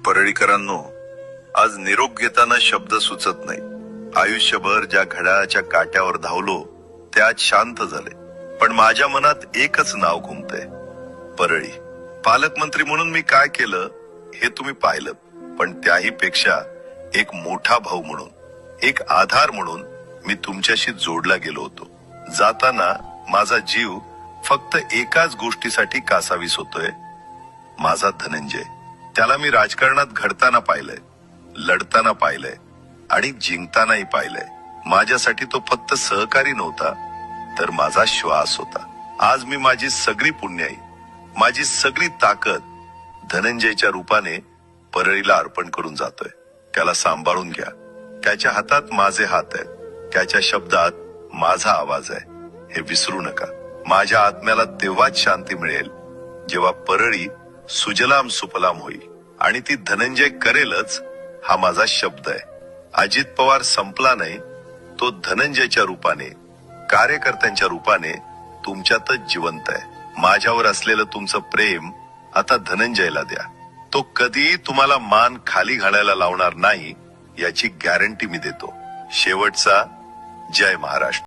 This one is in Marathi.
परळीकरांनो, आज निरोप घेताना शब्द सुचत नाही। आयुष्यभर ज्या घड्याळाच्या काट्यावर धावलो ते आज शांत झाले, पण माझ्या मनात एकच नाव घुमतंय, परळी। पालकमंत्री म्हणून मी काय केलं हे तुम्ही पाहिलं, पण त्याही पेक्षा एक मोठा भाऊ म्हणून, एक आधार म्हणून मी तुमच्याशी जोडला गेलो होतो। जाताना माझा जीव फक्त एकाच गोष्टीसाठी कासावीस होतोय, माझा धनंजय। त्याला मी राजकारणात घडताना पाहिलंय, लढताना पाहिलंय आणि जिंकतानाही पाहिलंय। माझ्यासाठी तो फक्त सहकारी नव्हता, तर माझा श्वास होता। आज मी माझी सगळी पुण्याई, माझी सगळी ताकद धनंजयच्या रूपाने परळीला अर्पण करून जातोय। त्याला सांभाळून घ्या, त्याच्या हातात माझे हात आहेत, त्याच्या शब्दात माझा आवाज आहे, हे विसरू नका। माझ्या आत्म्याला तेव्हाच शांती मिळेल जेव्हा परळी सुजलाम सुफलाम होईल, आणि ती धनंजय करेलच, हा माझा शब्द आहे। अजित पवार संपला नाही, तो धनंजयच्या रूपाने, कार्यकर्त्यांच्या रूपाने तुमच्यातच जिवंत आहे। माझ्यावर असलेलं तुमचं प्रेम आता धनंजयला द्या, तो कधी तुम्हाला मान खाली घालायला लावणार नाही याची गॅरंटी मी देतो। शेवटचा जय महाराष्ट्र।